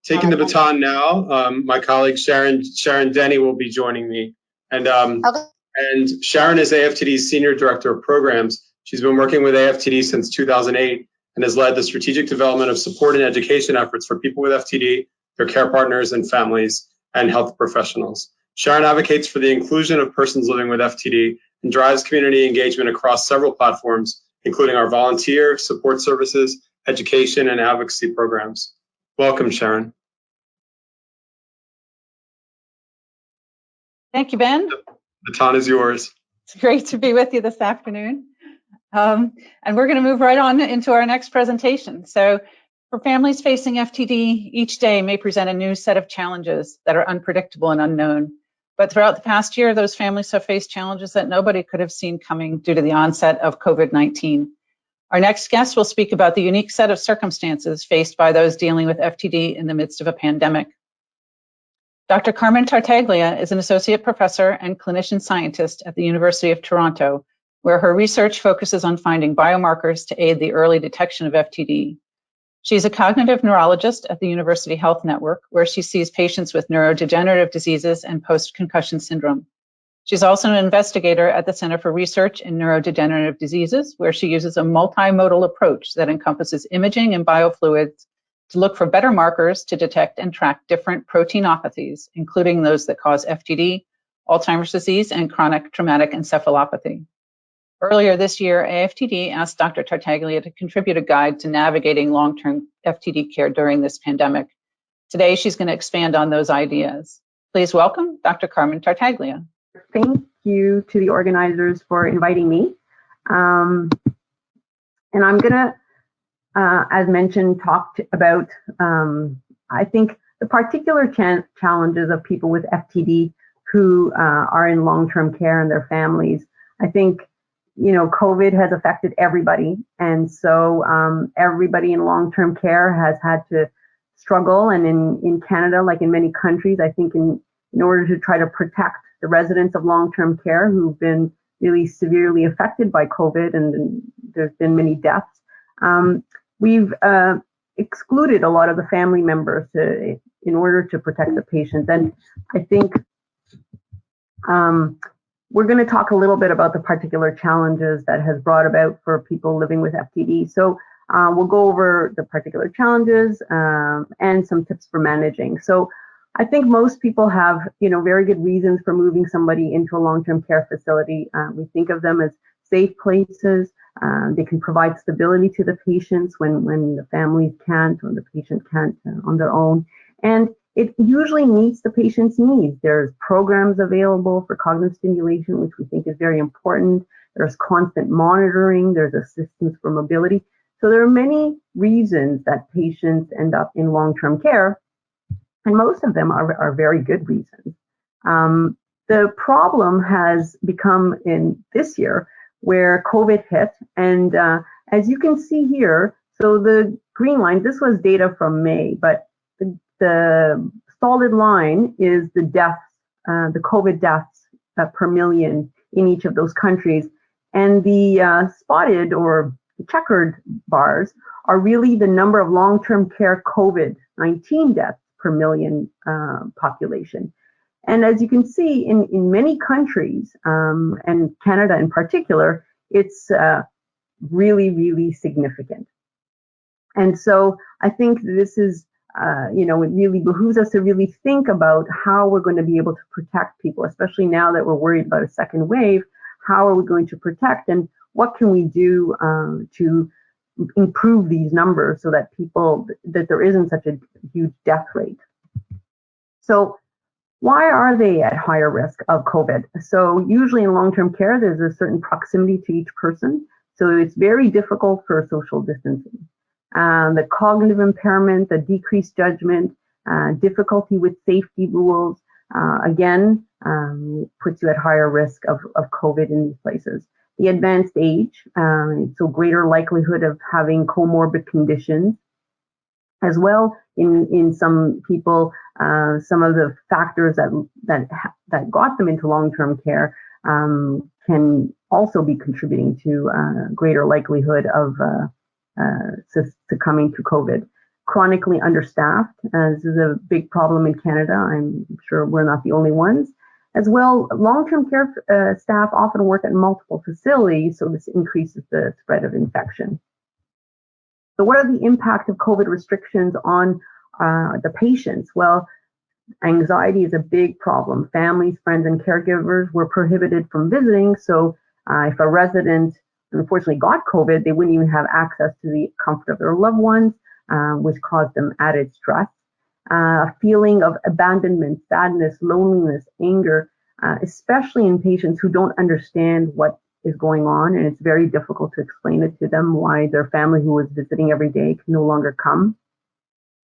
taking the baton now, my colleague Sharon Denny will be joining me. And Sharon is AFTD's Senior Director of Programs. She's been working with AFTD since 2008 and has led the strategic development of support and education efforts for people with FTD, their care partners and families, and health professionals. Sharon advocates for the inclusion of persons living with FTD and drives community engagement across several platforms, including our volunteer, support services, education, and advocacy programs. Welcome, Sharon. Thank you, Ben. The baton is yours. It's great to be with you this afternoon. And we're going to move right on into our next presentation. So for families facing FTD, each day may present a new set of challenges that are unpredictable and unknown. But throughout the past year, those families have faced challenges that nobody could have seen coming due to the onset of COVID-19. Our next guest will speak about the unique set of circumstances faced by those dealing with FTD in the midst of a pandemic. Dr. Carmela Tartaglia is an associate professor and clinician-scientist at the University of Toronto, where her research focuses on finding biomarkers to aid the early detection of FTD. She's a cognitive neurologist at the University Health Network, where she sees patients with neurodegenerative diseases and post-concussion syndrome. She's also an investigator at the Center for Research in Neurodegenerative Diseases, where she uses a multimodal approach that encompasses imaging and biofluids to look for better markers to detect and track different proteinopathies, including those that cause FTD, Alzheimer's disease, and chronic traumatic encephalopathy. Earlier this year, AFTD asked Dr. Tartaglia to contribute a guide to navigating long-term FTD care during this pandemic. Today, she's going to expand on those ideas. Please welcome Dr. Carmela Tartaglia. Thank you to the organizers for inviting me. And I'm going to, as mentioned, talk about, I think, the particular challenges of people with FTD who are in long-term care and their families. I think, you know, COVID has affected everybody. And so everybody in long-term care has had to struggle. And in Canada, like in many countries, I think in order to try to protect the residents of long-term care who've been really severely affected by COVID, and there's been many deaths, we've excluded a lot of the family members in order to protect the patients. And I think we're going to talk a little bit about the particular challenges that has brought about for people living with FTD. So we'll go over the particular challenges and some tips for managing. So I think most people have, you know, very good reasons for moving somebody into a long-term care facility. We think of them as safe places. They can provide stability to the patients when the family can't or the patient can't on their own. And it usually meets the patient's needs. There's programs available for cognitive stimulation, which we think is very important. There's constant monitoring. There's assistance for mobility. So there are many reasons that patients end up in long-term care, and most of them are very good reasons. The problem has become in this year where COVID hit, and as you can see here, so the green line, this was data from May, but the solid line is the deaths, the COVID deaths per million in each of those countries. And the spotted or checkered bars are really the number of long-term care COVID-19 deaths per million population. And as you can see in many countries, and Canada in particular, it's really, really significant. And so I think this is, you know, it really behooves us to really think about how we're going to be able to protect people, especially now that we're worried about a second wave. How are we going to protect, and what can we do to improve these numbers so that that there isn't such a huge death rate? So why are they at higher risk of COVID? So usually in long-term care, there's a certain proximity to each person. So it's very difficult for social distancing. The cognitive impairment, the decreased judgment, difficulty with safety rules, again, puts you at higher risk of COVID in these places. The advanced age, so greater likelihood of having comorbid conditions. As well, in some people, some of the factors that got them into long-term care can also be contributing to greater likelihood of succumbing to COVID. chronically understaffed. This is a big problem in Canada. I'm sure we're not the only ones. As well, long-term care staff often work at multiple facilities, so this increases the spread of infection. So what are the impact of COVID restrictions on the patients? Well, anxiety is a big problem. Families, friends, and caregivers were prohibited from visiting, so if a resident unfortunately got COVID, they wouldn't even have access to the comfort of their loved ones, which caused them added stress. A feeling of abandonment, sadness, loneliness, anger, especially in patients who don't understand what is going on, and it's very difficult to explain it to them why their family who was visiting every day can no longer come.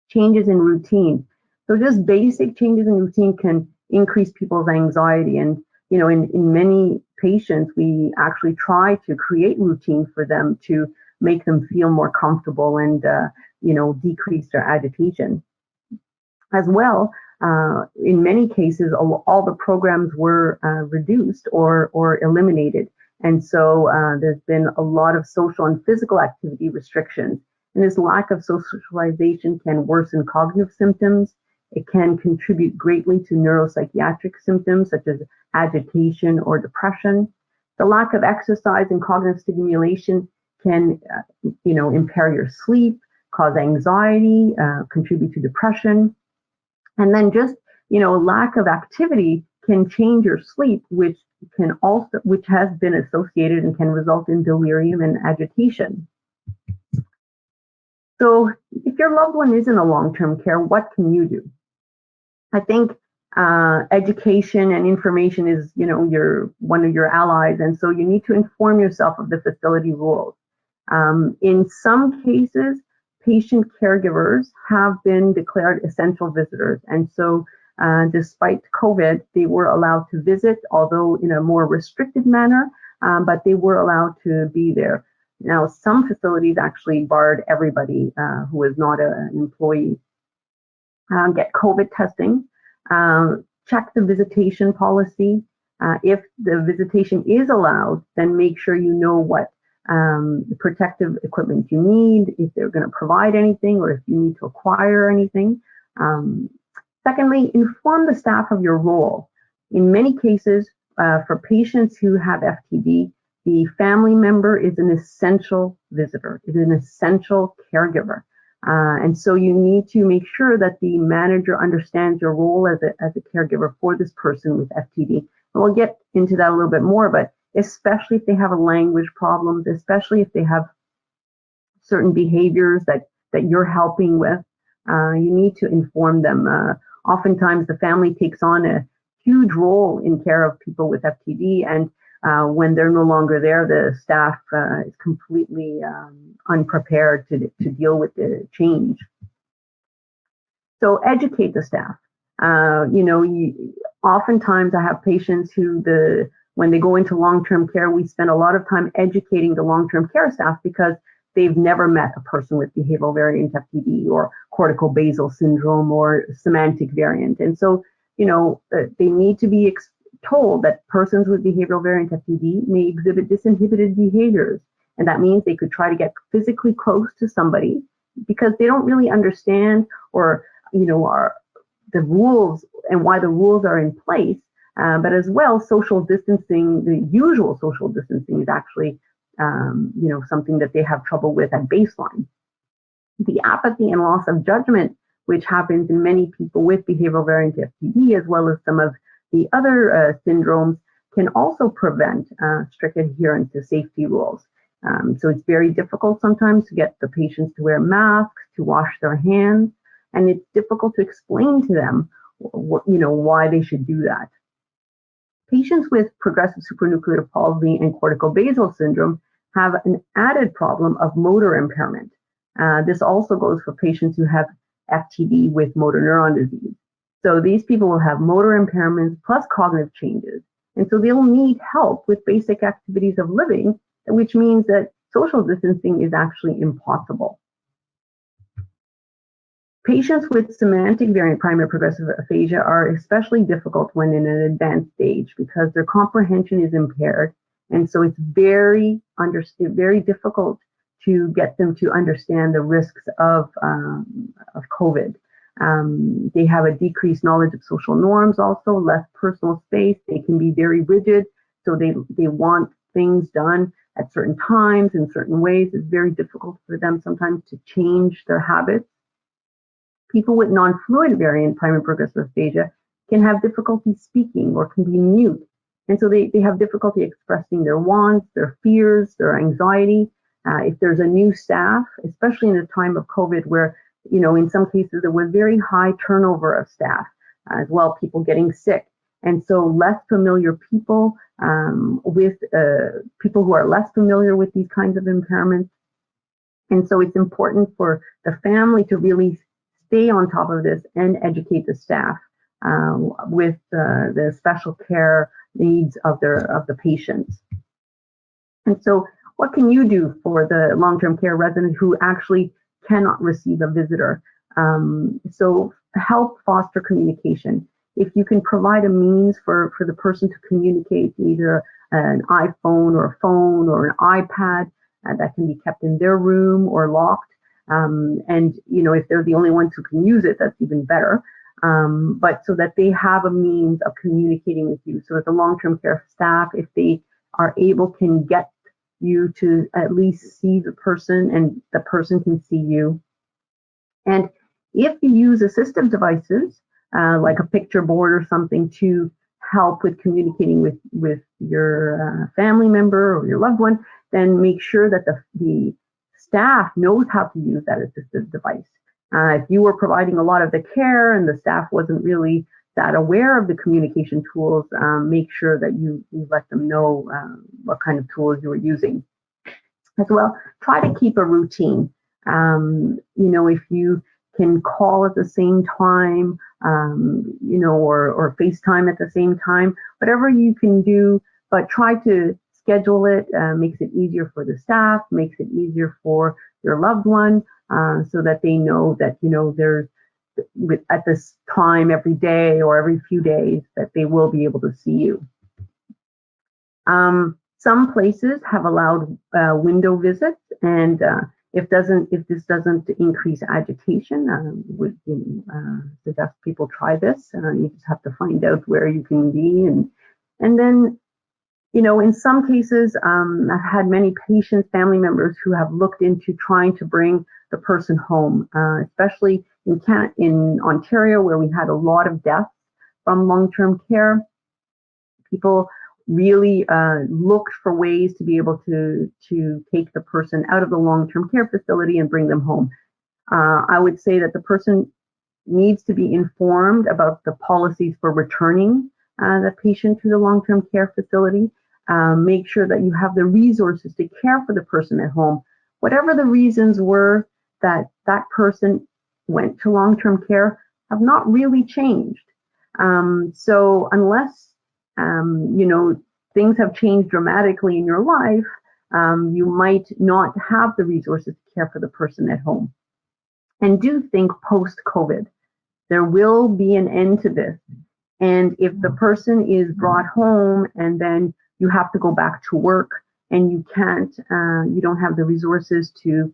Changes in routine. So just basic changes in routine can increase people's anxiety, and in many patients, we actually try to create routine for them to make them feel more comfortable and decrease their agitation. As well, in many cases, all the programs were reduced or eliminated. And so there's been a lot of social and physical activity restrictions. And this lack of socialization can worsen cognitive symptoms. It can contribute greatly to neuropsychiatric symptoms such as agitation or depression. The lack of exercise and cognitive stimulation can, impair your sleep, cause anxiety, contribute to depression. And then just, lack of activity can change your sleep, which has been associated and can result in delirium and agitation. So if your loved one is in a long-term care, what can you do? I think education and information is, one of your allies, and so you need to inform yourself of the facility rules. In some cases, patient caregivers have been declared essential visitors, and so despite COVID, they were allowed to visit, although in a more restricted manner, but they were allowed to be there. Now, some facilities actually barred everybody who was not an employee. Get COVID testing, check the visitation policy. If the visitation is allowed, then make sure you know what protective equipment you need, if they're going to provide anything, or if you need to acquire anything. Secondly, inform the staff of your role. In many cases, for patients who have FTD, the family member is an essential visitor, is an essential caregiver. And so you need to make sure that the manager understands your role as a caregiver for this person with FTD. And we'll get into that a little bit more, but especially if they have language problems, especially if they have certain behaviors that you're helping with, you need to inform them. Oftentimes the family takes on a huge role in care of people with FTD, and when they're no longer there, the staff is completely unprepared to deal with the change. So educate the staff. Oftentimes I have patients who when they go into long-term care, we spend a lot of time educating the long-term care staff because they've never met a person with behavioral variant FTD or cortical basal syndrome or semantic variant. And so, they need to be told that persons with behavioral variant FTD may exhibit disinhibited behaviors. And that means they could try to get physically close to somebody because they don't really understand or, the rules and why the rules are in place. But as well, social distancing, the usual social distancing is actually, something that they have trouble with at baseline. The apathy and loss of judgment, which happens in many people with behavioral variant FTD, as well as some of the other syndromes, can also prevent strict adherence to safety rules. So it's very difficult sometimes to get the patients to wear masks, to wash their hands, and it's difficult to explain to them, why they should do that. Patients with progressive supranuclear palsy and cortical basal syndrome have an added problem of motor impairment. This also goes for patients who have FTD with motor neuron disease. So these people will have motor impairments plus cognitive changes. And so they'll need help with basic activities of living, which means that social distancing is actually impossible. Patients with semantic variant primary progressive aphasia are especially difficult when in an advanced stage because their comprehension is impaired. And so it's very difficult to get them to understand the risks of COVID. They have a decreased knowledge of social norms, also less personal space. They can be very rigid, so they want things done at certain times in certain ways. It's very difficult for them sometimes to change their habits. People with non-fluent variant primary progressive aphasia can have difficulty speaking or can be mute. And so they have difficulty expressing their wants, their fears, their anxiety. If there's a new staff, especially in a time of COVID where, in some cases there was very high turnover of staff as well, people getting sick. And so less familiar people with people who are less familiar with these kinds of impairments. And so it's important for the family to really stay on top of this and educate the staff with the special care needs of the patients. And so what can you do for the long-term care resident who actually cannot receive a visitor? So help foster communication. If you can provide a means for the person to communicate, either an iPhone or a phone or an iPad that can be kept in their room or locked, and if they're the only ones who can use it, that's even better. But so that they have a means of communicating with you. So that the long-term care staff, if they are able, can get you to at least see the person and the person can see you. And if you use assistive devices, like a picture board or something to help with communicating with your family member or your loved one, then make sure that the staff knows how to use that assistive device. If you were providing a lot of the care and the staff wasn't really that aware of the communication tools, make sure that you let them know what kind of tools you were using. As well, try to keep a routine. If you can call at the same time, or FaceTime at the same time, whatever you can do, but try to schedule it. Makes it easier for the staff, makes it easier for your loved one, so that they know that, there's at this time every day or every few days that they will be able to see you. Some places have allowed window visits, and if this doesn't increase agitation, would suggest people try this. You just have to find out where you can be, and then in some cases, I've had many patients, family members who have looked into trying to bring the person home, especially in Ontario, where we had a lot of deaths from long-term care. People really looked for ways to be able to take the person out of the long-term care facility and bring them home. I would say that the person needs to be informed about the policies for returning the patient to the long-term care facility. Make sure that you have the resources to care for the person at home. Whatever the reasons were that person went to long-term care have not really changed. So unless things have changed dramatically in your life, you might not have the resources to care for the person at home. And do think post-COVID, there will be an end to this. And if the person is brought home and then you have to go back to work and you don't have the resources to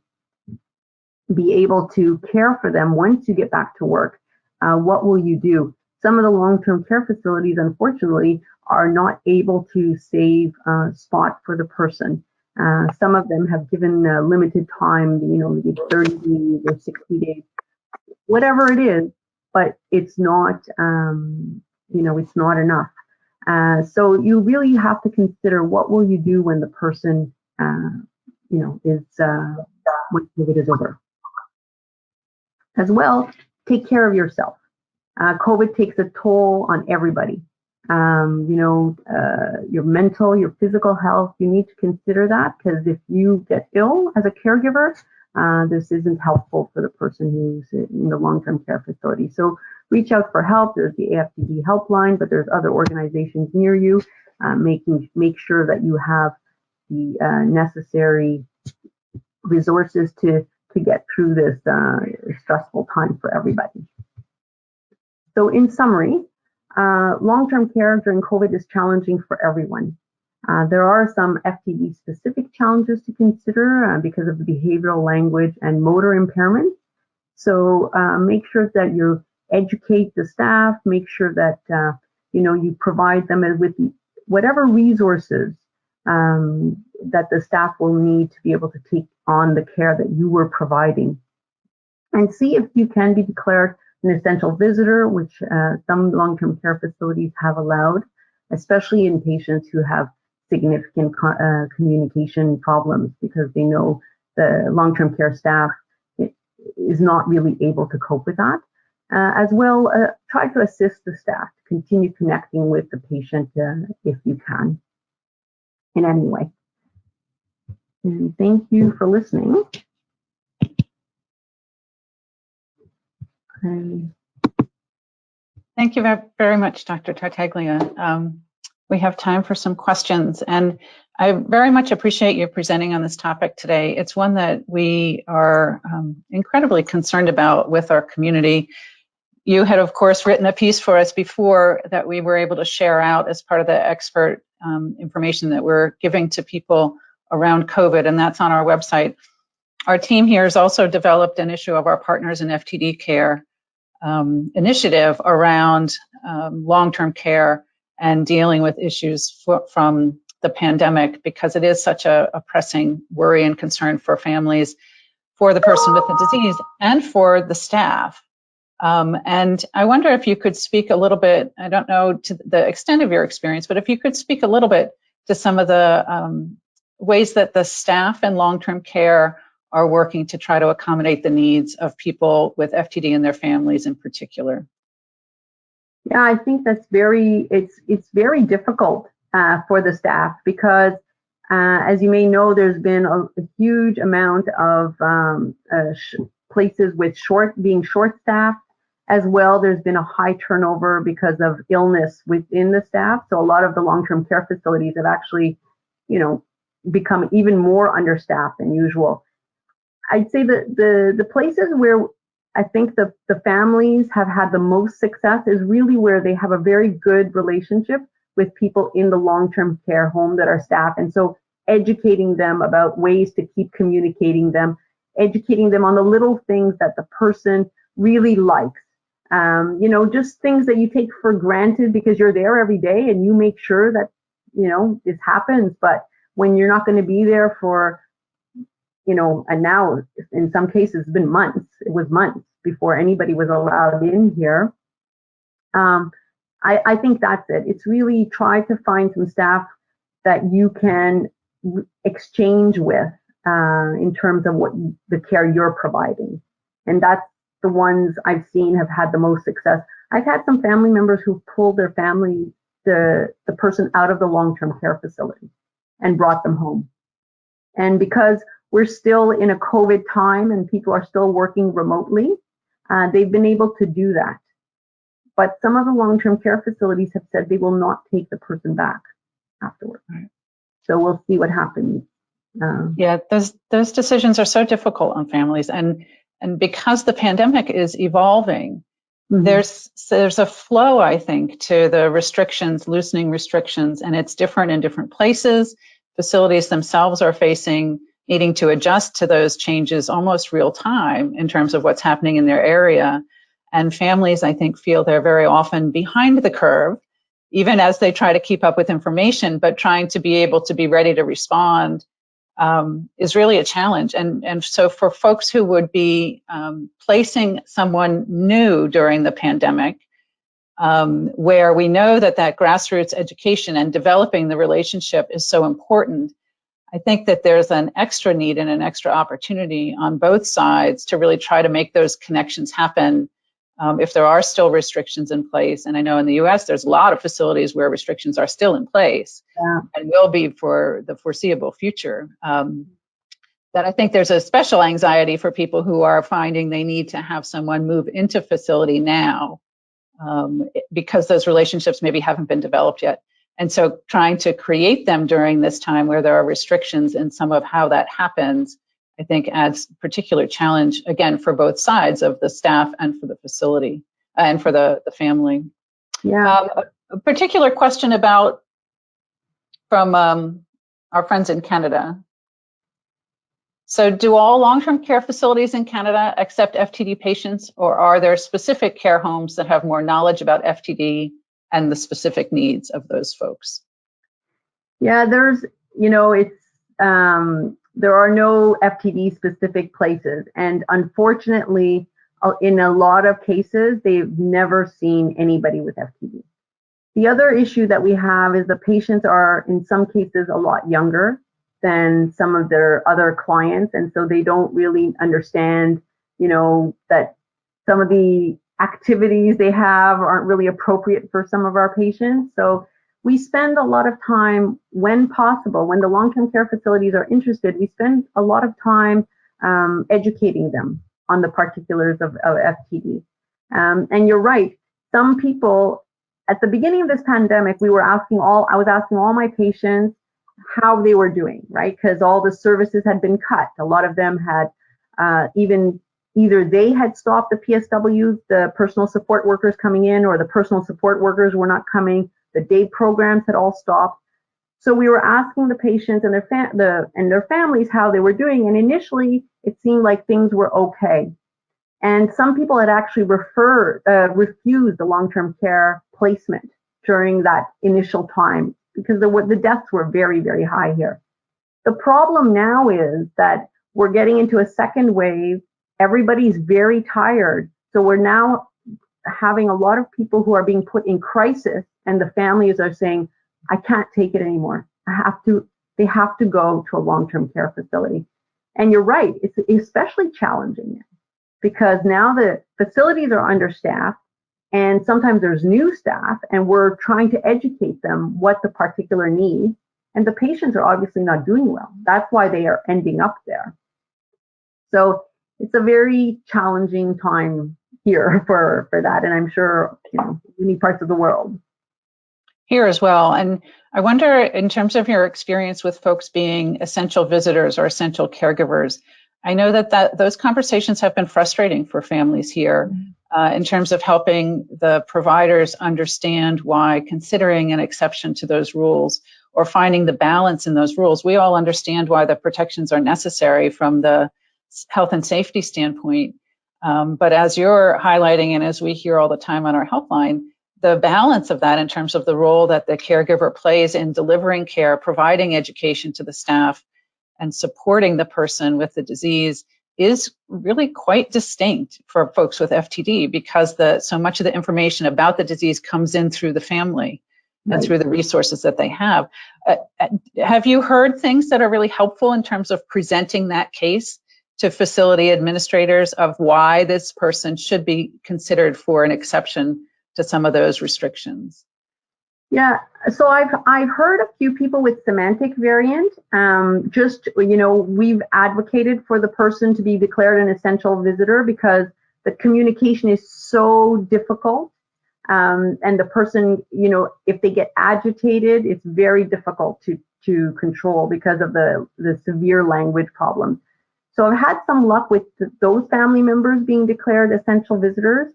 be able to care for them once you get back to work, what will you do? Some of the long-term care facilities, unfortunately, are not able to save a spot for the person. Some of them have given a limited time, 30 days or 60 days, whatever it is, but it's not, it's not enough. So you really have to consider what will you do when the person, when COVID is over. As well, take care of yourself. COVID takes a toll on everybody. Your mental, your physical health, you need to consider that, because if you get ill as a caregiver, this isn't helpful for the person who's in the long-term care facility. So reach out for help. There's the AFTD helpline, but there's other organizations near you. Make sure that you have the necessary resources to get through this stressful time for everybody. So in summary, long-term care during COVID is challenging for everyone. There are some FTD-specific challenges to consider because of the behavioral, language, and motor impairment. So make sure that you educate the staff, make sure that you provide them with whatever resources that the staff will need to be able to take on the care that you were providing. And see if you can be declared an essential visitor, which some long-term care facilities have allowed, especially in patients who have significant communication problems, because they know the long-term care staff is not really able to cope with that. As well, try to assist the staff to continue connecting with the patient if you can, in any way. And thank you for listening. Thank you very much, Dr. Tartaglia. We have time for some questions, and I very much appreciate you presenting on this topic today. It's one that we are incredibly concerned about with our community. You had, of course, written a piece for us before that we were able to share out as part of the expert information that we're giving to people around COVID, and that's on our website. Our team here has also developed an issue of our Partners in FTD Care initiative around long-term care and dealing with issues from the pandemic, because it is such a pressing worry and concern for families, for the person with the disease, and for the staff. And I wonder if you could speak a little bit, I don't know to the extent of your experience, but if you could speak a little bit to some of the ways that the staff in long-term care are working to try to accommodate the needs of people with FTD and their families in particular. Yeah, I think that's it's very difficult for the staff, because as you may know, there's been a huge amount of places with being short-staffed. As well, there's been a high turnover because of illness within the staff. So a lot of the long-term care facilities have actually, become even more understaffed than usual. I'd say that the places where I think the families have had the most success is really where they have a very good relationship with people in the long-term care home that are staff. And so educating them about ways to keep communicating them, educating them on the little things that the person really likes. Just things that you take for granted because you're there every day and you make sure that, this happens. But when you're not going to be there for, and now in some cases it's been months, it was months before anybody was allowed in here. I think that's it. It's really try to find some staff that you can exchange with in terms of what the care you're providing. And that's the ones I've seen have had the most success. I've had some family members who pulled their family, the person out of the long-term care facility and brought them home. And because we're still in a COVID time and people are still working remotely, they've been able to do that. But some of the long-term care facilities have said they will not take the person back afterwards. Right. So we'll see what happens. Yeah, those decisions are so difficult on families, and because the pandemic is evolving, mm-hmm. there's a flow, I think, to the restrictions, loosening restrictions, and it's different in different places. Facilities themselves are needing to adjust to those changes almost real time in terms of what's happening in their area. And families, I think, feel they're very often behind the curve, even as they try to keep up with information, but trying to be able to be ready to respond is really a challenge. And so for folks who would be placing someone new during the pandemic, where we know that grassroots education and developing the relationship is so important, I think that there's an extra need and an extra opportunity on both sides to really try to make those connections happen if there are still restrictions in place. And I know in the US, there's a lot of facilities where restrictions are still in place and will be for the foreseeable future. That I think there's a special anxiety for people who are finding they need to have someone move into facility now because those relationships maybe haven't been developed yet. And so trying to create them during this time where there are restrictions in some of how that happens, I think adds particular challenge, again, for both sides of the staff and for the facility and for the family. Yeah. A particular question about from our friends in Canada. So do all long-term care facilities in Canada accept FTD patients, or are there specific care homes that have more knowledge about FTD and the specific needs of those folks? Yeah, there's, there are no FTD specific places. And unfortunately, in a lot of cases, they've never seen anybody with FTD. The other issue that we have is the patients are, in some cases, a lot younger than some of their other clients. And so they don't really understand, that some of the activities they have aren't really appropriate for some of our patients. So we spend a lot of time, when possible, when the long-term care facilities are interested, we spend a lot of time educating them on the particulars of FTD. And you're right, some people, at the beginning of this pandemic, I was asking all my patients how they were doing, right? Because all the services had been cut. A lot of them had either they had stopped the PSWs, the personal support workers coming in, or the personal support workers were not coming. The day programs had all stopped. So we were asking the patients and their families how they were doing. And initially, it seemed like things were okay. And some people had actually refused the long-term care placement during that initial time because the deaths were very, very high here. The problem now is that we're getting into a second wave. Everybody's very tired. So we're now having a lot of people who are being put in crisis, and the families are saying, I can't take it anymore. They have to go to a long-term care facility. And you're right, it's especially challenging because now the facilities are understaffed, and sometimes there's new staff, and we're trying to educate them what the particular needs, and the patients are obviously not doing well. That's why they are ending up there. So it's a very challenging time here for that, and I'm sure many parts of the world. Here as well. And I wonder, in terms of your experience with folks being essential visitors or essential caregivers, I know that those conversations have been frustrating for families here in terms of helping the providers understand why considering an exception to those rules or finding the balance in those rules. We all understand why the protections are necessary from the health and safety standpoint. But as you're highlighting, and as we hear all the time on our helpline, the balance of that in terms of the role that the caregiver plays in delivering care, providing education to the staff, and supporting the person with the disease is really quite distinct for folks with FTD because so much of the information about the disease comes in through the family and through the resources that they have. Have you heard things that are really helpful in terms of presenting that case to facility administrators of why this person should be considered for an exception to some of those restrictions? Yeah, so I've heard a few people with semantic variant. We've advocated for the person to be declared an essential visitor because the communication is so difficult, and the person, if they get agitated, it's very difficult to control because of the severe language problems. So I've had some luck with those family members being declared essential visitors.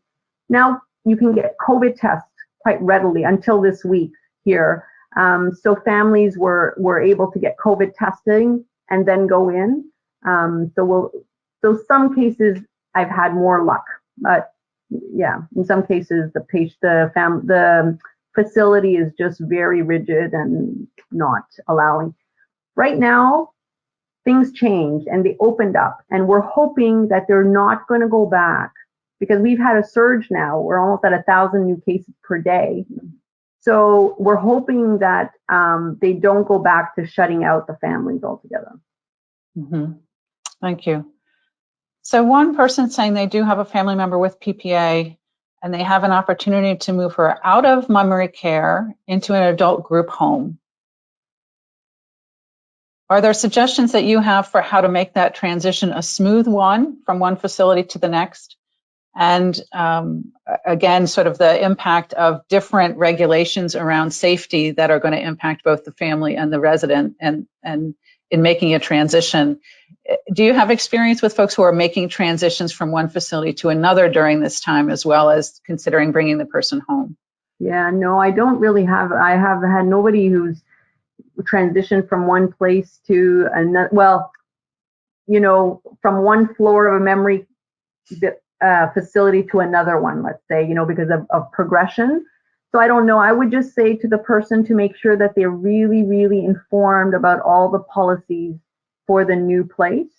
Now you can get COVID tests quite readily until this week here. So families were able to get COVID testing and then go in. So some cases I've had more luck, but yeah, in some cases the facility is just very rigid and not allowing. Right now, things changed and they opened up, and we're hoping that they're not going to go back because we've had a surge now. We're almost at 1,000 new cases per day. So we're hoping that they don't go back to shutting out the families altogether. Mm-hmm. Thank you. So one person saying they do have a family member with PPA and they have an opportunity to move her out of memory care into an adult group home. Are there suggestions that you have for how to make that transition a smooth one from one facility to the next? And again, sort of the impact of different regulations around safety that are going to impact both the family and the resident and in making a transition. Do you have experience with folks who are making transitions from one facility to another during this time, as well as considering bringing the person home? Yeah, no, I don't really have. I have had nobody who's transition from one place to another, well, from one floor of a memory facility to another one, let's say, because of progression. So I don't know. I would just say to the person to make sure that they're really, really informed about all the policies for the new place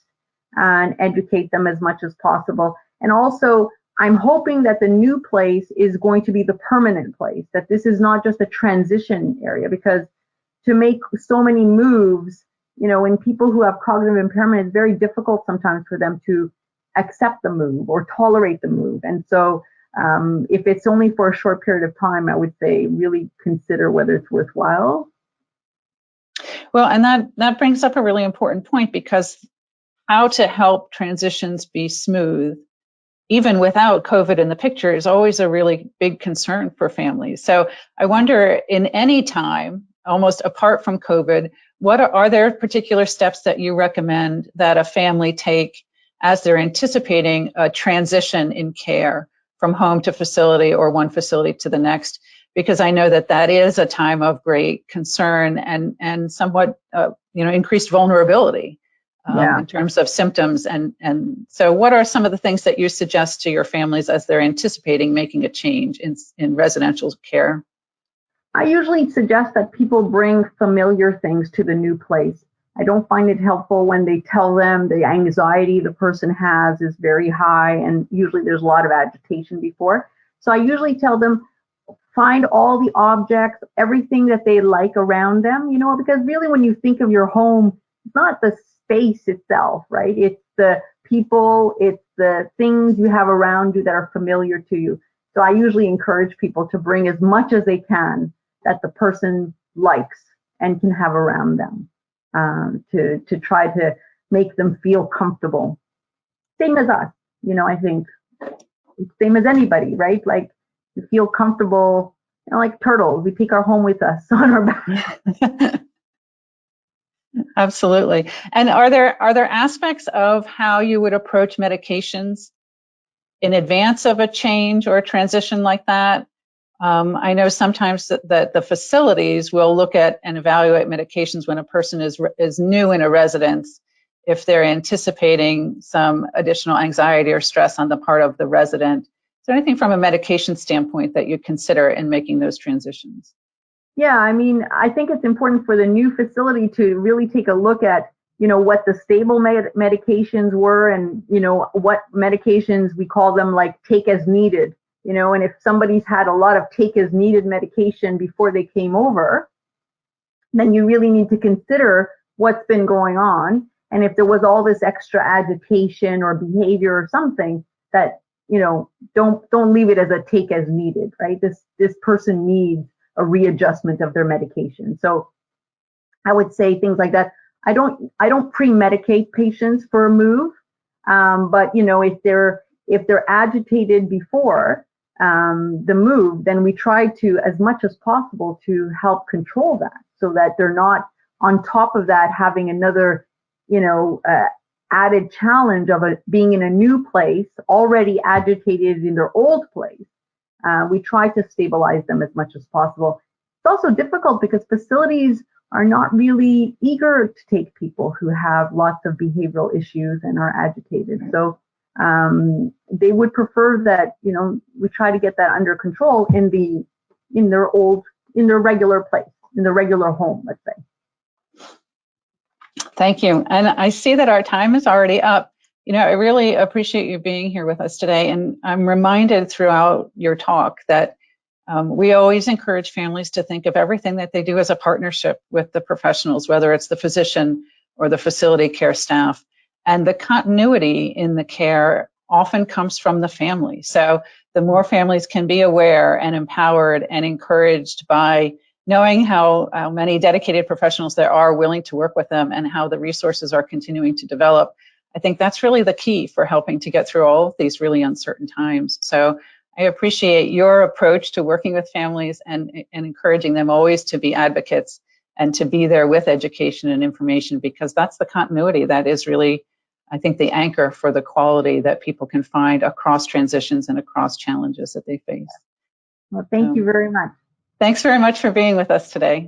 and educate them as much as possible. And also, I'm hoping that the new place is going to be the permanent place, that this is not just a transition area, because to make so many moves, in people who have cognitive impairment, it's very difficult sometimes for them to accept the move or tolerate the move. And so if it's only for a short period of time, I would say really consider whether it's worthwhile. Well, and that brings up a really important point, because how to help transitions be smooth, even without COVID in the picture, is always a really big concern for families. So I wonder, in any time, almost apart from COVID, what are there particular steps that you recommend that a family take as they're anticipating a transition in care from home to facility or one facility to the next? Because I know that is a time of great concern and somewhat increased vulnerability in terms of symptoms. And so what are some of the things that you suggest to your families as they're anticipating making a change in residential care? I usually suggest that people bring familiar things to the new place. I don't find it helpful when they tell them the anxiety the person has is very high, and usually there's a lot of agitation before. So I usually tell them, find all the objects, everything that they like around them, because really when you think of your home, it's not the space itself, right? It's the people, it's the things you have around you that are familiar to you. So I usually encourage people to bring as much as they can that the person likes and can have around them, to try to make them feel comfortable. Same as us, I think, same as anybody, right? Like, you feel comfortable, like turtles, we take our home with us on our back. Absolutely. And are there aspects of how you would approach medications in advance of a change or a transition like that? I know sometimes that the facilities will look at and evaluate medications when a person is new in a residence, if they're anticipating some additional anxiety or stress on the part of the resident. Is there anything from a medication standpoint that you consider in making those transitions? Yeah, I think it's important for the new facility to really take a look at, what the stable medications were, and, what medications we call them, like, take as needed, and if somebody's had a lot of take as needed medication before they came over, then you really need to consider what's been going on. And if there was all this extra agitation or behavior or something, that, don't leave it as a take as needed, right? This person needs a readjustment of their medication. So I would say things like that. I don't pre-medicate patients for a move, but if they're agitated before the move, then we try to, as much as possible, to help control that, so that they're not on top of that having another added challenge of being in a new place, already agitated in their old place. We try to stabilize them as much as possible. It's also difficult because facilities are not really eager to take people who have lots of behavioral issues and are agitated. So they would prefer that, we try to get that under control in their regular place, in the regular home, let's say. Thank you. And I see that our time is already up. I really appreciate you being here with us today. And I'm reminded throughout your talk that we always encourage families to think of everything that they do as a partnership with the professionals, whether it's the physician or the facility care staff. And the continuity in the care often comes from the family. So the more families can be aware and empowered and encouraged by knowing how many dedicated professionals there are willing to work with them and how the resources are continuing to develop, I think that's really the key for helping to get through all of these really uncertain times. So I appreciate your approach to working with families and encouraging them always to be advocates and to be there with education and information, because that's the continuity that is really, I think, the anchor for the quality that people can find across transitions and across challenges that they face. Well, thank you very much. Thanks very much for being with us today.